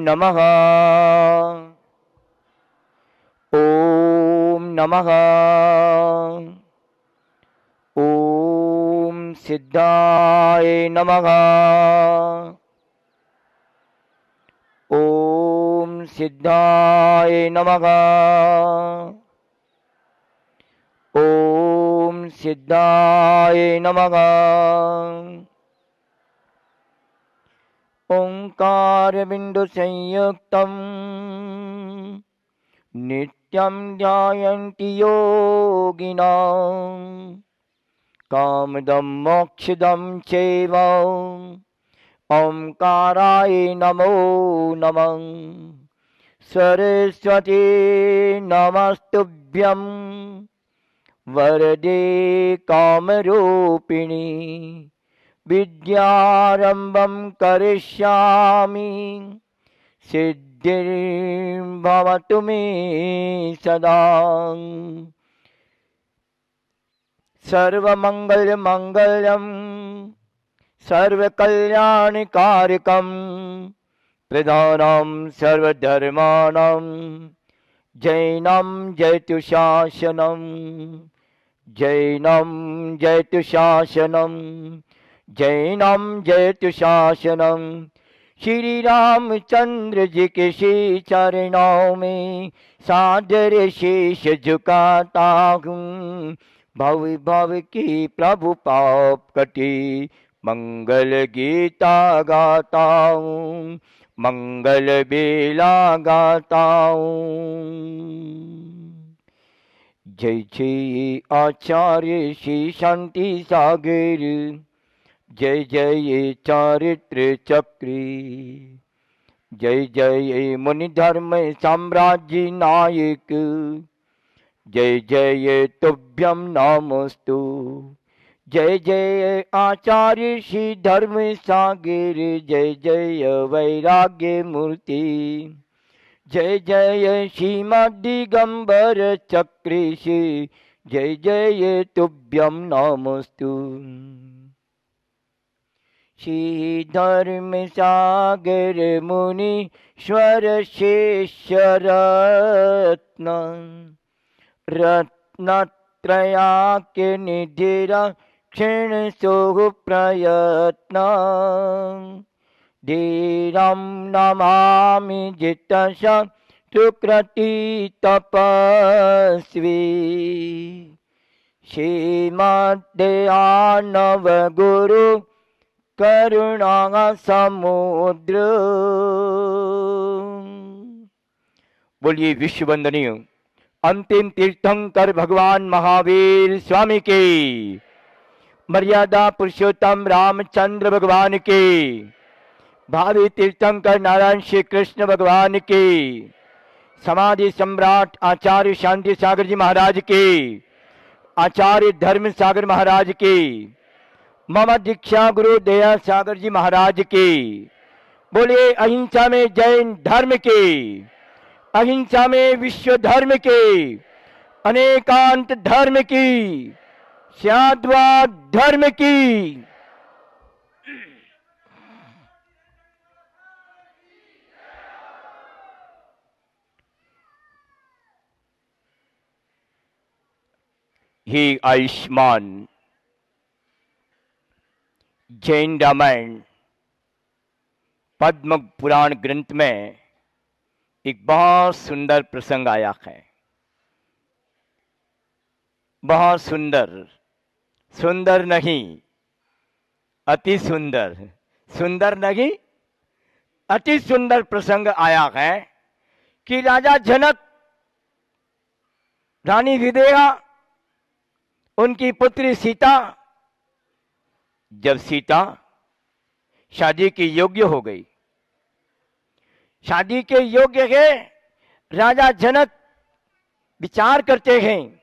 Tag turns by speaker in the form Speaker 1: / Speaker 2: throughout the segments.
Speaker 1: नमः। ओम नमः। ओम सिद्धाय नमः। ओम सिद्धाय नमः। ओम सिद्धाय नमः। ओंकार बिंदु संयुक्तम नित्यं ध्यायन्ति योगिनां कामदं मोक्षदं चैव ओंकाराय नमो नमः। सरस्वती नमस्तुभ्यं वरदे कामरूपिणी विद्यारंभं करिष्यामि सिद्धिर्भवतु मे सदा। सर्वमंगलमंगल्यं सर्वकल्याणकारकं प्रधानं सर्वधर्माणां जैनं जयतु शासनं जैनं जयतु शासनं जैनं जयतु शासनं। श्री रामचंद्र जी के श्री चरणों में सादर शीश झुकाता हूँ। भव भव की प्रभु पाप कटी मंगल गीता गाता हूँ मंगल बेला गाता हूँ। जय जय आचार्य श्री शांति सागर जय जय चारित्र चक्री जय जय मुनि धर्म साम्राज्य नायक जय जय तुभ्यं नमस्तु। जय जय आचार्य श्री धर्म सागर जय जय वैराग्य मूर्ति जय जय श्रीमद्दिगंबर चक्रेश जय जय तुभ्यं नमस्तु। श्री धर्म सागर मुनीश्वर शेषर रत्न रत्नत्रयाख्य निधिरा क्षीण सोह प्रयत्न धीरं नमामि जितश सुकृति तपस्वी श्रीमद्दयानव गुरु करुणा समुद्र। बोलिए विश्व वंदनीय अंतिम तीर्थंकर भगवान महावीर स्वामी के, मर्यादा पुरुषोत्तम रामचंद्र भगवान के, भावी तीर्थंकर नारायण श्री कृष्ण भगवान के, समाधि सम्राट आचार्य शांति सागर जी महाराज के, आचार्य धर्म सागर महाराज के, मम दीक्षा गुरु दया सागर जी महाराज के। बोलिए अहिंसा में जैन धर्म के, अहिंसा में विश्व धर्म के, अनेकांत धर्म की, साधुवाद धर्म की। हे आयुष्मान जैन रामायण पद्म पुराण ग्रंथ में एक बहुत सुंदर प्रसंग आया है। बहुत सुंदर, सुंदर नहीं अति सुंदर, सुंदर नहीं अति सुंदर प्रसंग आया है कि राजा जनक, रानी विदेहा, उनकी पुत्री सीता, जब सीता शादी के योग्य हो गई, शादी के योग्य है, राजा जनक विचार करते हैं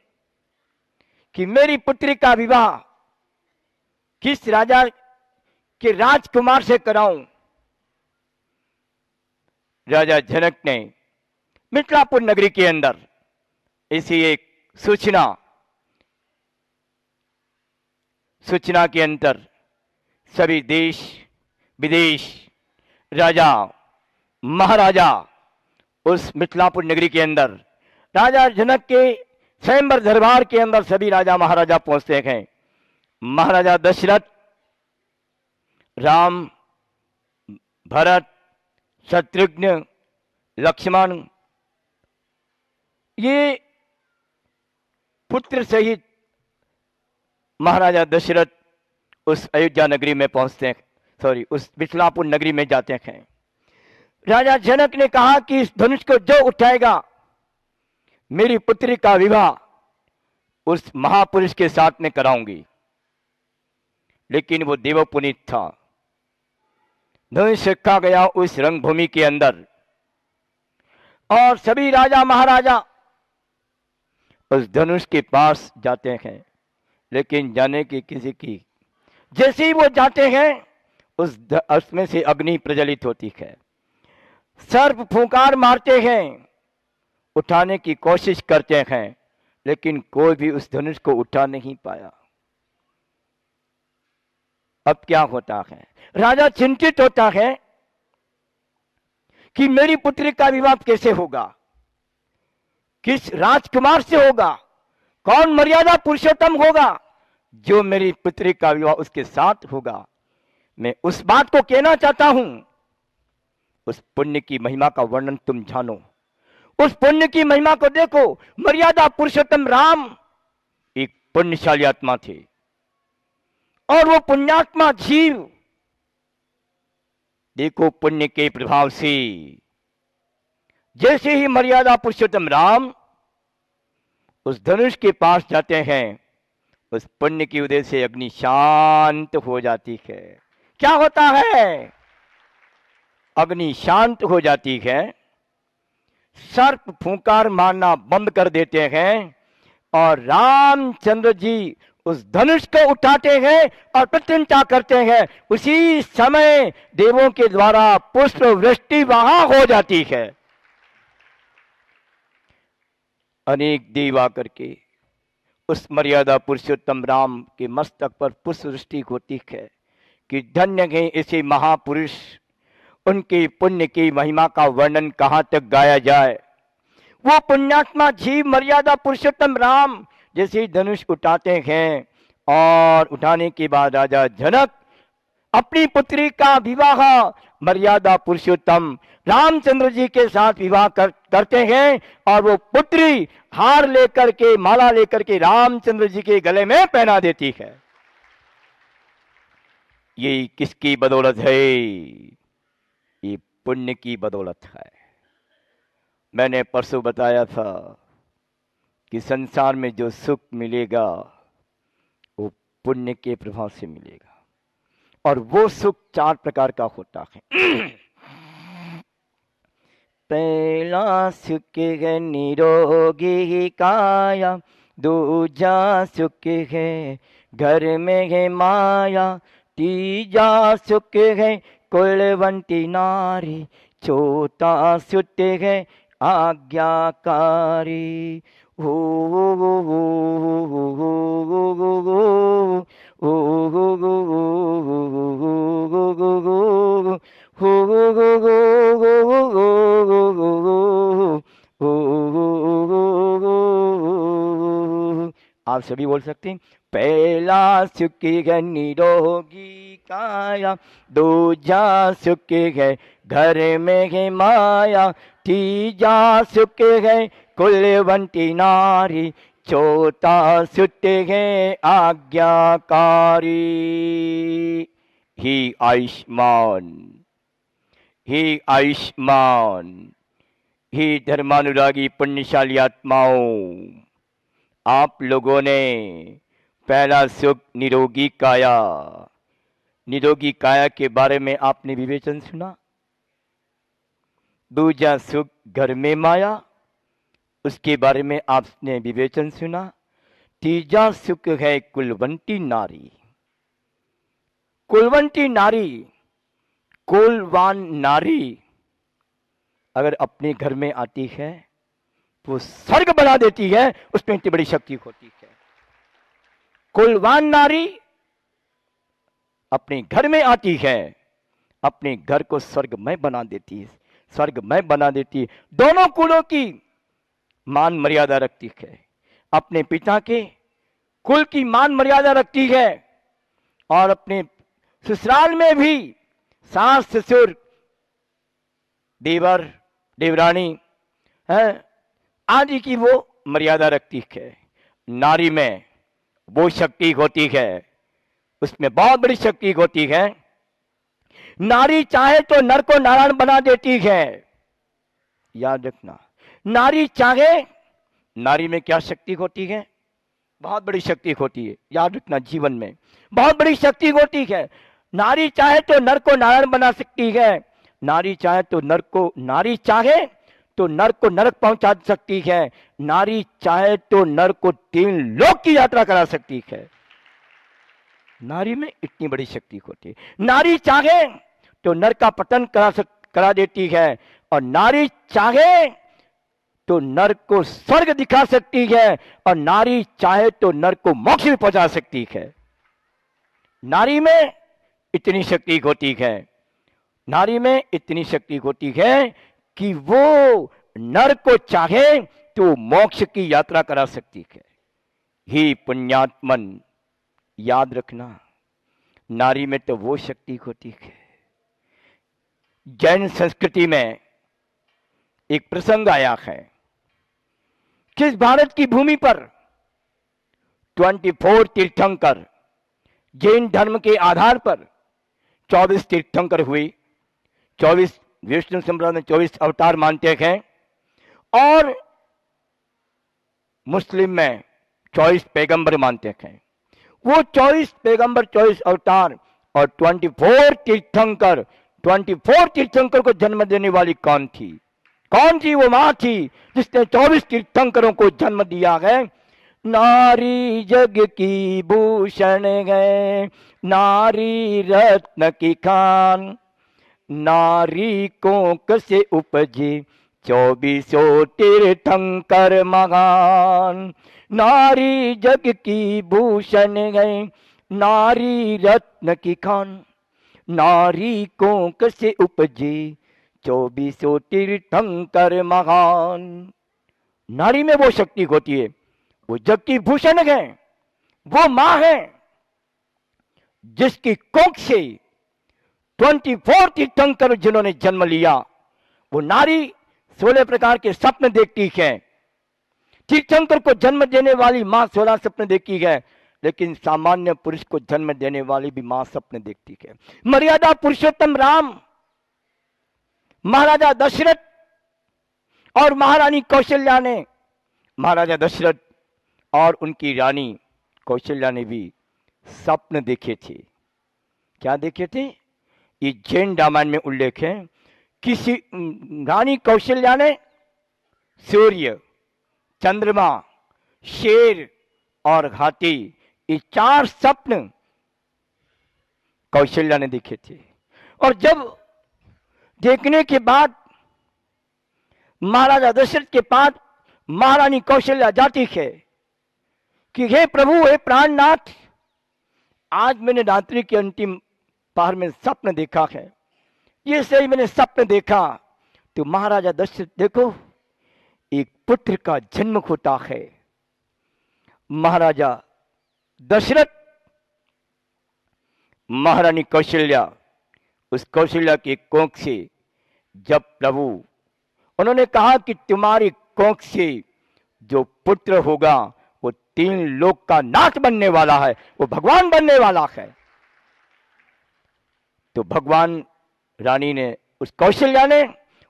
Speaker 1: कि मेरी पुत्री का विवाह किस राजा के राजकुमार से कराऊं। राजा जनक ने मिथिलापुर नगरी के अंदर ऐसी एक सूचना के अंतर सभी देश विदेश राजा महाराजा उस मिथिलापुर नगरी के अंदर राजा जनक के स्वयंवर दरबार के अंदर सभी राजा महाराजा पहुंचते हैं। महाराजा दशरथ, राम, भरत, शत्रुघ्न, लक्ष्मण, ये पुत्र सहित महाराजा दशरथ उस अयोध्या नगरी में पहुंचते हैं, उस मिथिलापुर नगरी में जाते हैं। राजा जनक ने कहा कि इस धनुष को जो उठाएगा मेरी पुत्री का विवाह उस महापुरुष के साथ में कराऊंगी। लेकिन वो देवपुनीत था। धनुष रखा गया उस रंगभूमि के अंदर और सभी राजा महाराजा उस धनुष के पास जाते हैं, लेकिन जाने की किसी की जैसे ही वो जाते हैं उसमें से अग्नि प्रज्वलित होती है। सर्प फूंकार मारते हैं, उठाने की कोशिश करते हैं, लेकिन कोई भी उस धनुष को उठा नहीं पाया। अब क्या होता है? राजा चिंतित होता है कि मेरी पुत्री का विवाह कैसे होगा, किस राजकुमार से होगा, कौन मर्यादा पुरुषोत्तम होगा जो मेरी पुत्री का विवाह उसके साथ होगा। मैं उस बात को कहना चाहता हूं, उस पुण्य की महिमा का वर्णन तुम जानो, उस पुण्य की महिमा को देखो। मर्यादा पुरुषोत्तम राम एक पुण्यशाली आत्मा थे और वो पुण्यात्मा जीव देखो पुण्य के प्रभाव से जैसे ही मर्यादा पुरुषोत्तम राम उस धनुष के पास जाते हैं, उस पुण्य की वजह से अग्नि शांत हो जाती है। क्या होता है? अग्नि शांत हो जाती है, सर्प फूंकार मारना बंद कर देते हैं और रामचंद्र जी उस धनुष को उठाते हैं और प्रत्यंता करते हैं। उसी समय देवों के द्वारा पुष्प वृष्टि वहां हो जाती है। अनेक देव आकर के उस मर्यादा पुरुषोत्तम राम के मस्तक पर पुष्प वृष्टि होती है कि धन्य है ऐसे महापुरुष। उनके पुण्य की महिमा का वर्णन कहां तक गाया जाए। वो पुण्यात्मा जीव मर्यादा पुरुषोत्तम राम जैसे ही धनुष उठाते हैं और उठाने के बाद राजा जनक अपनी पुत्री का विवाह मर्यादा पुरुषोत्तम रामचंद्र जी के साथ विवाह करते हैं और वो पुत्री हार लेकर के, माला लेकर के रामचंद्र जी के गले में पहना देती है। ये किसकी बदौलत है? ये पुण्य की बदौलत है। मैंने परसों बताया था कि संसार में जो सुख मिलेगा वो पुण्य के प्रभाव से मिलेगा और वो सुख 4 प्रकार का होता है। पहला सुख है निरोगी काया, दूजा सुख है घर में है माया, तीजा सुख है कुलवंती नारी, चौथा सुख है आज्ञाकारी। हो आप सभी बोल सकते हैं। पहला सुख है निरोगी काया, दूजा सुख है घर में है माया, तीजा सुख है कुलवंती नारी, चौथा सुख है आज्ञाकारी। ही आयुष्मान, ही आयुष्मान, ही धर्मानुरागी पुण्यशाली आत्माओं, आप लोगों ने पहला सुख निरोगी काया, निरोगी काया के बारे में आपने विवेचन सुना। दूजा सुख घर में माया, उसके बारे में आपने विवेचन सुना। तीजा सुख है कुलवंती नारी। कुलवंती नारी, कुलवान नारी अगर अपने घर में आती है वो स्वर्ग बना देती है, उसमें इतनी बड़ी शक्ति होती है। कुलवान नारी अपने घर में आती है, अपने घर को स्वर्गमय बना देती है। स्वर्गमय बना देती है। दोनों कुलों की मान मर्यादा रखती है, अपने पिता के कुल की मान मर्यादा रखती है और अपने ससुराल में भी सास ससुर देवर देवरानी है आदि की वो मर्यादा रखती है। नारी में वो शक्ति होती है, उसमें बहुत बड़ी शक्ति होती है। नारी चाहे तो नर को नारायण बना देती है। याद रखना, नारी चाहे, नारी में क्या शक्ति होती है? बहुत बड़ी शक्ति होती है। याद रखना, जीवन में बहुत बड़ी शक्ति होती है। नारी चाहे तो नर को नारायण बना सकती है। नारी चाहे तो नर को नरक पहुंचा सकती है। नारी चाहे तो नर को 3 लोक की यात्रा करा सकती है। नारी में इतनी बड़ी शक्ति होती है। नारी चाहे तो नर का पतन करा देती है और नारी चाहे तो नर को स्वर्ग दिखा सकती है और नारी चाहे तो नर को मोक्ष भी पहुंचा सकती है। नारी में इतनी शक्ति होती है, नारी में इतनी शक्ति होती है कि वो नर को चाहे तो मोक्ष की यात्रा करा सकती है। ही पुण्यात्मन, याद रखना, नारी में तो वो शक्ति होती है। जैन संस्कृति में एक प्रसंग आया है कि इस भारत की भूमि पर 24 तीर्थंकर, जैन धर्म के आधार पर 24 तीर्थंकर हुए। 24 विष्णु संप्रदाय में 24 अवतार मानते हैं और मुस्लिम में 24 पैगंबर मानते हैं। वो 24 पैगंबर, 24 अवतार और 24 तीर्थंकर को जन्म देने वाली कौन थी? कौन सी वो मां थी जिसने 24 तीर्थंकरों को जन्म दिया है? नारी जग की भूषण है, नारी रत्न की खान, नारी कोंक से उपजे 24 तीर्थंकर महान। नारी जग की भूषण है, नारी रत्न की खान, नारी कोंक से उपजे 24 तीर्थंकर महान। नारी में वो शक्ति होती है, वो जग की भूषण है, वो मां है जिसकी कोंख से 24 तीर्थंकर जिन्होंने जन्म लिया। वो नारी 16 प्रकार के स्वप्न देखती है। तीर्थंकर को जन्म देने वाली मां 16 सपने देखती है, लेकिन सामान्य पुरुष को जन्म देने वाली भी मां सपने देखती है। मर्यादा पुरुषोत्तम राम, महाराजा दशरथ और महारानी कौशल्या ने, महाराजा दशरथ और उनकी रानी कौशल्या ने भी स्वप्न देखे थे। क्या देखे थे? ये जैन रामायण में उल्लेख है। किसी रानी कौशल्या ने सूर्य, चंद्रमा, शेर और हाथी, ये 4 स्वप्न कौशल्या ने देखे थे। और जब देखने के बाद महाराजा दशरथ के पास महारानी कौशल्या जाती है कि हे प्रभु, हे प्राणनाथ, आज मैंने रात्रि के अंतिम पहर में स्वप्न देखा है। ये सही मैंने स्वप्न देखा तो महाराजा दशरथ, देखो एक पुत्र का जन्म होता है। महाराजा दशरथ, महारानी कौशल्या, उस कौशल्या के कोख से जब प्रभु उन्होंने कहा कि तुम्हारी कोख से जो पुत्र होगा वो 3 लोक का नाथ बनने वाला है, वो भगवान बनने वाला है, तो भगवान रानी ने, उस कौशल्या ने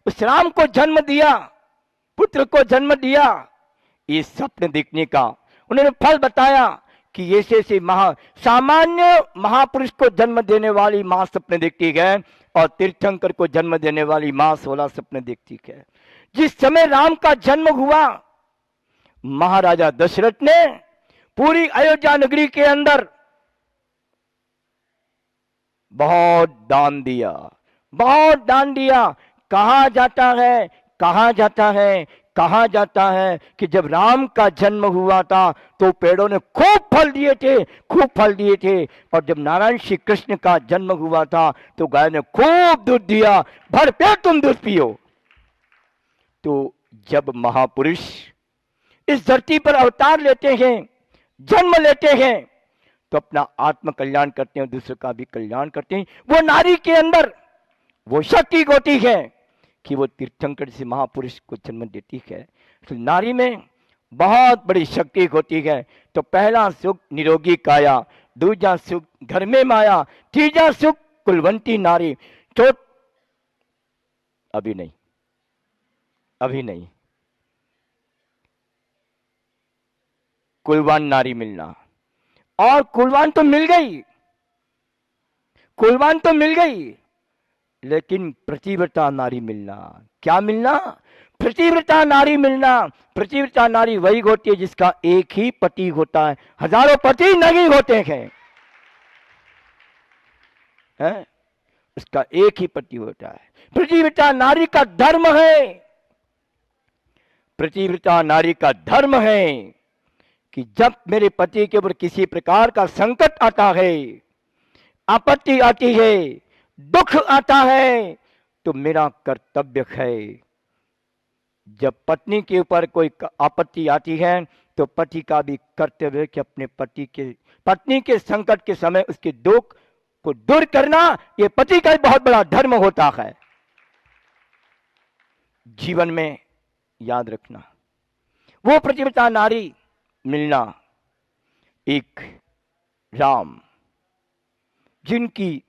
Speaker 1: उस राम को जन्म दिया, पुत्र को जन्म दिया। ये स्वप्न देखने का उन्होंने फल बताया कि ऐसे से सामान्य महापुरुष को जन्म देने वाली मां सपने देखती है और तीर्थंकर को जन्म देने वाली मां 16 सपने देखती है। जिस समय राम का जन्म हुआ, महाराजा दशरथ ने पूरी अयोध्या नगरी के अंदर बहुत दान दिया, बहुत दान दिया। कहा जाता है, कहा जाता है, कहा जाता है कि जब राम का जन्म हुआ था तो पेड़ों ने खूब फल दिए थे, खूब फल दिए थे। और जब नारायण श्री कृष्ण का जन्म हुआ था तो गाय ने खूब दूध दिया, भर पेट तुम दूध पियो। तो जब महापुरुष इस धरती पर अवतार लेते हैं, जन्म लेते हैं, तो अपना आत्म कल्याण करते हैं, दूसरों का भी कल्याण करते हैं। वो नारी के अंदर वो शक्ति होती है कि वो तीर्थंकर से महापुरुष को जन्म देती है। तो नारी में बहुत बड़ी शक्ति होती है। तो पहला सुख निरोगी काया, दूजा सुख घर में माया, तीजा सुख कुलवंती नारी। तो अभी नहीं, अभी नहीं, कुलवान नारी मिलना। और कुलवान तो मिल गई, कुलवान तो मिल गई, लेकिन प्रतिव्रता नारी मिलना। क्या मिलना? प्रतिव्रता नारी मिलना। प्रतिव्रता नारी वही होती है जिसका एक ही पति होता है, हजारों पति नहीं होते हैं, है? उसका एक ही पति होता है। प्रतिव्रता नारी का धर्म है, प्रतिव्रता नारी का धर्म है कि जब मेरे पति के ऊपर किसी प्रकार का संकट आता है, आपत्ति आती है, दुख आता है, तो मेरा कर्तव्य है, जब पत्नी के ऊपर कोई आपत्ति आती है तो पति का भी कर्तव्य है कि अपने पत्नी के संकट के समय उसके दुख को दूर करना, यह पति का बहुत बड़ा धर्म होता है। जीवन में याद रखना, वो प्रतिव्रता नारी मिलना। एक राम, जिनकी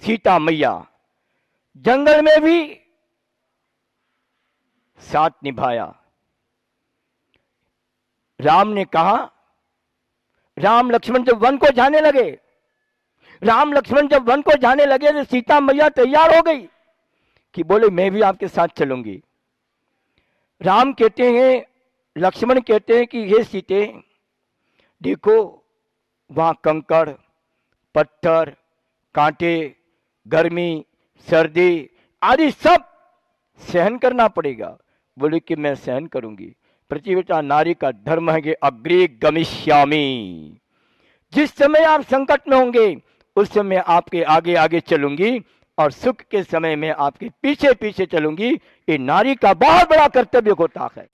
Speaker 1: सीता मैया जंगल में भी साथ निभाया। राम ने कहा, राम लक्ष्मण जब वन को जाने लगे, राम लक्ष्मण जब वन को जाने लगे तो सीता मैया तैयार हो गई कि बोले मैं भी आपके साथ चलूंगी। राम कहते हैं, लक्ष्मण कहते हैं कि हे सीते, देखो वहां कंकड़, पत्थर, कांटे, गर्मी, सर्दी आदि सब सहन करना पड़ेगा। बोले कि मैं सहन करूंगी। प्रतिव्रता नारी का धर्म है कि अग्रे गमिष्यामि। जिस समय आप संकट में होंगे उस समय आपके आगे आगे चलूंगी, और सुख के समय में आपके पीछे पीछे चलूंगी। ये नारी का बहुत बड़ा कर्तव्य होता है।